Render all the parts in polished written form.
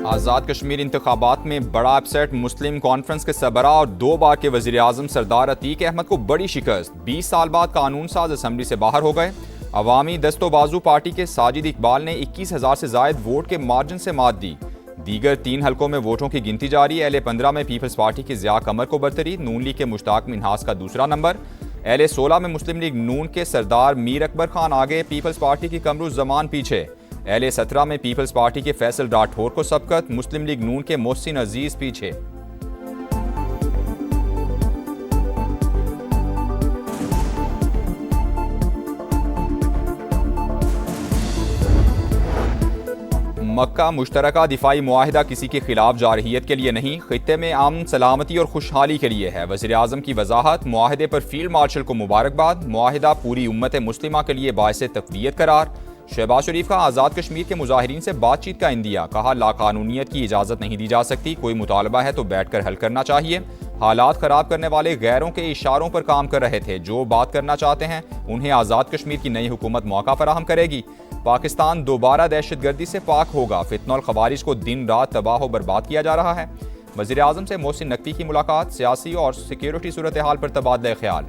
आज़ाद कश्मीर इंतखाबात में बड़ा अपसेट। मुस्लिम कॉन्फ्रेंस के सरबराह और 2 बार के वज़ीर आज़म सरदार अतीक अहमद को बड़ी शिकस्त। 20 साल बाद कानून साज असम्बली से बाहर हो गए। अवामी दस्तोबाजू पार्टी के साजिद इकबाल ने 21,000 से जायद वोट के मार्जिन से मात दी। दीगर 3 हलकों में वोटों की गिनती जारी। LA-15 में पीपल्स पार्टी के ज़िया कमर को बरतरी। नून लीग के मुश्ताक मिन्हास का दूसरा नंबर। LA-16 में मुस्लिम लीग नून के सरदार मीर अकबर खान आगे, पीपल्स पार्टी की कमरुज़्ज़मान पीछे। LA-17 में पीपल्स पार्टी के फैसल राठौर को सबकत, मुस्लिम लीग नून के मोहसिन अजीज पीछे। मक्का मुश्तरका दिफाई मुआहिदा किसी के खिलाफ जारहियत के लिए नहीं, खित्ते में अमन सलामती और खुशहाली के लिए है। वज़ीर आज़म की वजाहत। मुआहिदे पर फील्ड मार्शल को मुबारकबाद। मुआहिदा पूरी उम्मत मुस्लिमा के लिए बाइस तक़वियत करार। शहबाज शरीफ का आज़ाद कश्मीर के मुजाहिरीन से बातचीत का इंदिया। कहा, लाकानूनियत की इजाज़त नहीं दी जा सकती, कोई मुतालबा है तो बैठ कर हल करना चाहिए। हालात ख़राब करने वाले गैरों के इशारों पर काम कर रहे थे, जो बात करना चाहते हैं उन्हें आज़ाद कश्मीर की नई हुकूमत मौका फराहम करेगी। पाकिस्तान दोबारा दहशतगर्दी से पाक होगा। फितना और खवारिज को दिन रात तबाह और बर्बाद किया जा रहा है। वज़ीर आज़म से मोहसिन नकवी की मुलाकात। सियासी और सिक्योरिटी सूरत हाल पर तबादला ख्याल।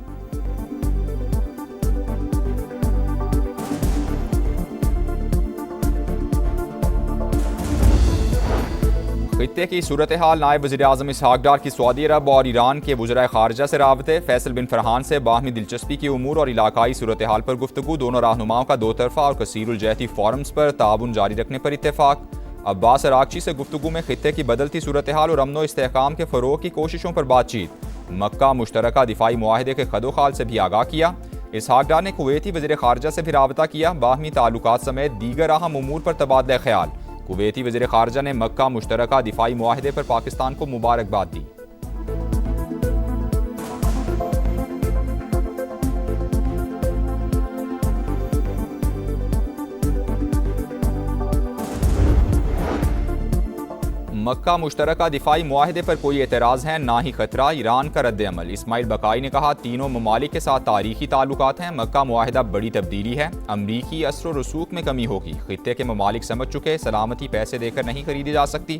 खित्ते की सूरत हाल। नायब वज़ीर आज़म इसहाक डार की सऊदी अरब और ईरान के वज़राए ख़ारिजा से राबते। फैसल बिन फरहान से बाहमी दिलचस्पी के उमूर और इलाकाई सूरत हाल पर गुफ्तगू। दोनों रहनुमाओं का 2 तरफ़ा और कसीरुल जहती फोरम्स पर ताउन जारी रखने पर इत्तेफाक। अब्बास अरागची से गुफ्तगू में खित्ते की बदलती सूरत हाल और अमन व इस्तेहकाम के फ़रोग़ की कोशिशों पर बातचीत। मक्का मुश्तरका दिफाई मुआहिदे के खदोखाल से भी आगाह किया। इसहाक डार ने कुवैती वज़ीर ख़ारिजा से भी राबता किया। बाहमी ताल्लुकात समेत दीगर अहम उमूर पर तबादला ख्याल। कुवैती वज़ीर ख़ारिजा ने मक्का मुश्तरका दिफाई मुआहिदे पर पाकिस्तान को मुबारकबाद दी। मक्का मुश्तरका दिफाई मुआहिदे पर कोई एतराज़ है ना ही खतरा। ईरान का रद्द अमल। इस्माइल बकाई ने कहा, तीनों ममालिक के साथ तारीखी ताल्लुकात हैं। मक्का मुआहिदा बड़ी तब्दीली है। अमरीकी असर रसूख में कमी होगी। खित्ते के ममालिक समझ चुके, सलामती पैसे देकर नहीं खरीदी जा सकती।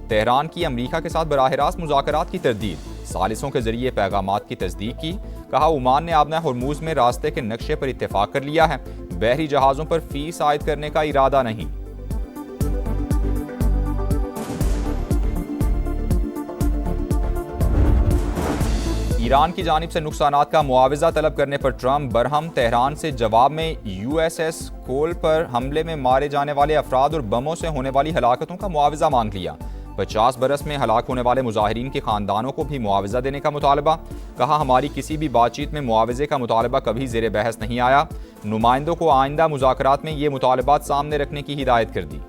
तेहरान की अमरीका के साथ बराह रास्त मुज़ाकरात की तरदीद। सालिसों के जरिए पैगामात की तस्दीक की। कहा, ओमान ने आबना हरमुज़ में रास्ते के नक्शे पर इत्तेफाक कर लिया है। बहरी जहाज़ों पर फीस आयद करने का इरादा नहीं। ईरान की जानिब से नुकसानात का मुआवजा तलब करने पर ट्रंप बरहम। तेहरान से जवाब में USS कोल पर हमले में मारे जाने वाले अफराद और बमों से होने वाली हलाकतों का मुआवजा मांग लिया। 50 बरस में हलाक होने वाले मुजाहिरीन के खानदानों को भी मुआवजा देने का मुतालबा। कहा, हमारी किसी भी बातचीत में मुआवजे का मुतालबा कभी ज़ेर बहस नहीं आया। नुमाइंदों को आइंदा मुज़ाकरात में ये मुतालबात सामने रखने की हिदायत कर दी।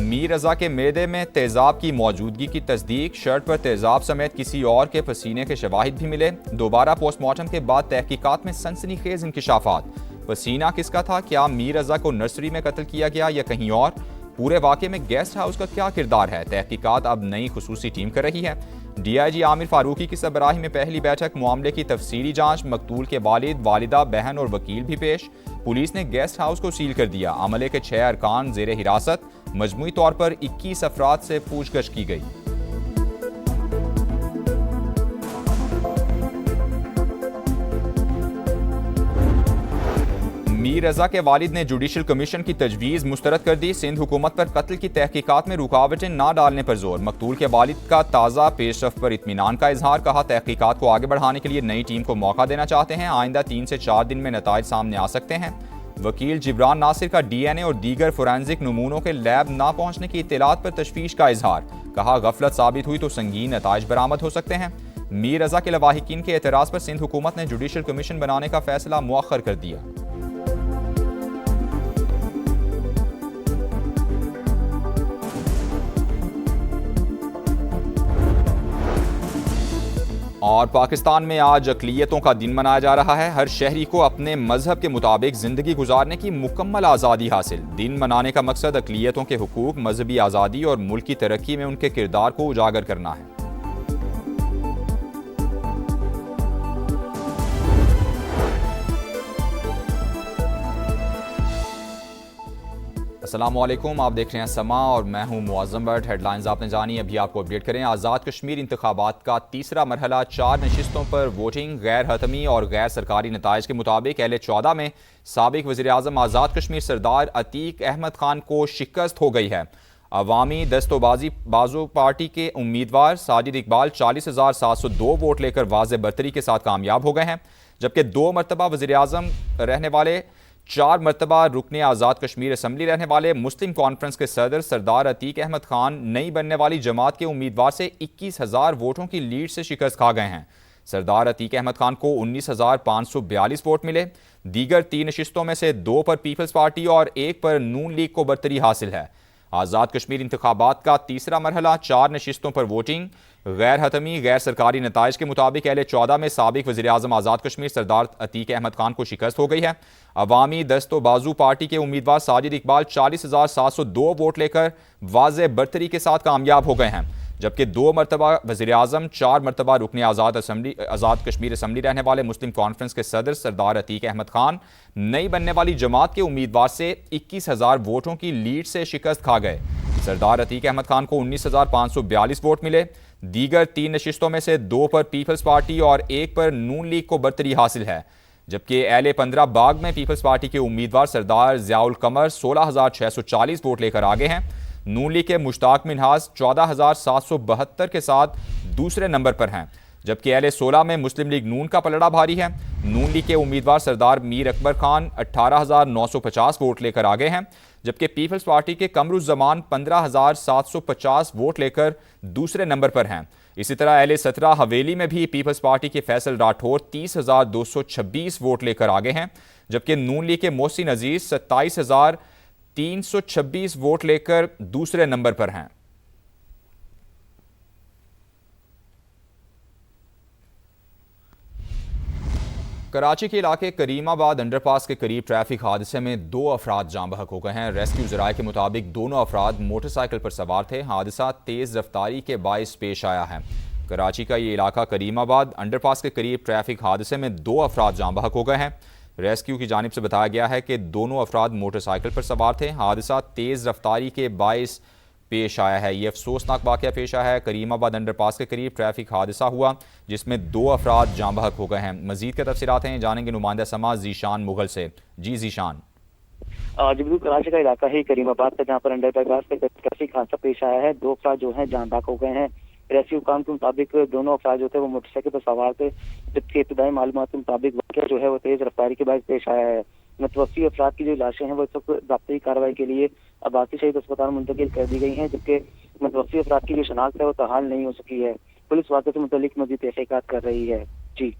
मीर रज़ा के मैदे में तेज़ाब की मौजूदगी की तस्दीक। शर्ट पर तेज़ाब समेत किसी और के पसीने के शवाहिद भी मिले। दोबारा पोस्टमार्टम के बाद तहकीकात में सनसनीखेज इंकिशाफात। पसीना किसका था? क्या मीर रज़ा को नर्सरी में कत्ल किया गया या कहीं और? पूरे वाक़े में गेस्ट हाउस का क्या किरदार है? तहकीकात अब नई खुसूसी टीम कर रही है। DIG आमिर फारूकी की सरबराही में पहली बैठक। मामले की तफसीली जांच। मकतूल के वालिद, वालिदा, बहन और वकील भी पेश। पुलिस ने गेस्ट हाउस को सील कर दिया। अमले के 6 अरकान ज़ेरे हिरासत। मजमूई तौर पर 21 अफराद से पूछगछ की गई। मीर रज़ा के वालिद ने जुडिशल कमीशन की तजवीज़ मुस्तरद कर दी। सिंध हुकूमत पर कत्ल की तहकीकात में रुकावटें ना डालने पर जोर। मकतूल के वालिद का ताज़ा पेशरफ पर इत्मीनान का इजहार। कहा, तहकीकात को आगे बढ़ाने के लिए नई टीम को मौका देना चाहते हैं। आइंदा 3 से 4 दिन में नताइज सामने आ सकते हैं। वकील जिब्रान नासिर का DNA और दीगर फोरेंसिक नमूनों के लैब ना पहुंचने की इत्तलात पर तशवीश का इजहार। कहा, गफलत साबित हुई तो संगीन नताइज बरामद हो सकते हैं। मीर रज़ा के लवाहिकीन के एतराज़ पर सिंध हुकूमत ने जुडिशल कमीशन बनाने का फैसला मुअख्खर कर दिया। और पाकिस्तान में आज अक़लियतों का दिन मनाया जा रहा है। हर शहरी को अपने मजहब के मुताबिक ज़िंदगी गुजारने की मुकम्मल आज़ादी हासिल। दिन मनाने का मकसद अक़लियतों के हुकूक, मजहबी आज़ादी और मुल्क की तरक्की में उनके किरदार को उजागर करना है। अस्सलामुअलैकुम, आप देख रहे हैं समा और मैं हूं मुअज़्ज़म बट। हेडलाइंस आपने जानी, अभी आपको अपडेट करें। आज़ाद कश्मीर इंतखाबात का तीसरा मरहला, 4 नशिस्तों पर वोटिंग गैर हतमी और गैर सरकारी नताइज के मुताबिक अहले 14 में साबिक वज़ीर-ए-आज़म आज़ाद कश्मीर सरदार अतीक अहमद खान को शिकस्त हो गई है। अवामी बाजू पार्टी के उम्मीदवार साजिद इकबाल 40,702 वोट लेकर वाज़े बरतरी के साथ कामयाब हो गए हैं, जबकि 2 मरतबा वज़ीर-ए-आज़म रहने वाले, 4 मरतबा रुकने आज़ाद कश्मीर असम्बली रहने वाले मुस्लिम कॉन्फ्रेंस के सदर सरदार अतीक अहमद खान नई बनने वाली जमात के उम्मीदवार से 21,000 वोटों की लीड से शिकस्त खा गए हैं। सरदार अतीक अहमद खान को 19,542 वोट मिले। दीगर 3 नशिस्तों में से 2 पर पीपल्स पार्टी और 1 पर नून लीग को बरतरी हासिल है। आज़ाद कश्मीर इंतखाबात का तीसरा मरहला, 4 नशिस्तों पर वोटिंग गैर हतमी गैर सरकारी नताइज के मुताबिक अहले 14 में साबिक वज़ीर-ए-आज़म आज़ाद कश्मीर सरदार अतीक अहमद खान को शिकस्त हो गई है। अवामी बाजू पार्टी के उम्मीदवार साजिद इकबाल 40,702 वोट लेकर वाज़े बरतरी के साथ कामयाब हो गए हैं, जबकि 2 मरतबा वज़ीर-ए-आज़म, 4 मरतबा रुकने आज़ाद कश्मीर असम्बली रहने वाले मुस्लिम कॉन्फ्रेंस के सदर सरदार अतीक अहमद खान नई बनने वाली जमात के उम्मीदवार से 21,000 वोटों की लीड से शिकस्त खा गए। सरदार अतीक अहमद खान को 19,542 वोट मिले। दीगर 3 नशिस्तों में से 2 पर पीपल्स पार्टी और 1 पर नून लीग को बरतरी हासिल है, जबकि एल 15 बाग में पीपल्स पार्टी के उम्मीदवार सरदार ज़ियाउल कमर 16,640 वोट लेकर आगे हैं। नून लीग के मुश्ताक मिन्हाज 14,772 के साथ दूसरे नंबर पर हैं, जबकि एल 16 में मुस्लिम लीग नून का पलड़ा भारी है। नून लीग के उम्मीदवार सरदार मीर अकबर खान 18,950 वोट लेकर आगे हैं, जबकि पीपल्स पार्टी के कमरुज़्ज़मान 15,750 वोट लेकर दूसरे नंबर पर हैं। इसी तरह एल 17 हवेली में भी पीपल्स पार्टी के फैसल राठौर 30,226 वोट लेकर आगे हैं, जबकि नून लीग के मोहसिन अजीज 27,326 वोट लेकर दूसरे नंबर पर हैं। कराची के इलाके करीमाबाद अंडरपास के करीब ट्रैफिक हादसे में 2 अफराद जाँ बहक हो गए हैं। रेस्क्यू ज़राए के मुताबिक दोनों अफराद मोटरसाइकिल पर सवार थे। हादसा तेज़ रफ्तारी के बाइस पेश आया है। कराची का ये इलाका करीमाबाद अंडरपास के करीब ट्रैफिक हादसे में 2 अफराद जाँ बहक हो गए हैं। रेस्क्यू की जानिब से बताया गया है कि दोनों अफराद मोटरसाइकिल पर सवार थे। हादसा तेज़ रफ्तारी के बाइस पेश आया है। ये अफसोसनाक वाक़या पेश आया है। करीमाबाद अंडरपास के करीब ट्रैफिक हादसा हुआ जिसमें 2 अफराद जाँ बहक हो गए हैं। मजीद के तफसीलात हैं, जानेंगे नुमाइंदा समा जीशान मुगल से। जी जीशान। जी बिल्कुल, कराची का इलाका है करीमाबाद का, जहाँ पर अंडरपास पे ट्रैफिक हादसा पेश आया है। 2 अफराद जो हैं जाँ बहक हो गए हैं। रेस्क्यू काम के मुताबिक दोनों अफराद जो थे वो मोटरसाइकिल पर सवार थे, जबकि इब्तदाई मालूमात के मुताबिक वाक़या जो है वो तेज़ रफ्तारी के बायस पेश आया है। मुतवफ़्फ़ी अफराद की जो लाशें हैं वो इस वक्त ज़ब्ती कार्रवाई के लिए अब्बासी शहीद अस्पताल मुंतकिल कर दी गई हैं, जबकि मुतवफ़्फ़ी अफराद की जो शनाख्त है वो तहाल नहीं हो सकी है। पुलिस वाक़े से मुतल्लिक मज़ीद तहक़ीक़ात कर रही है। जी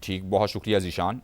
ठीक, बहुत शुक्रिया जीशान।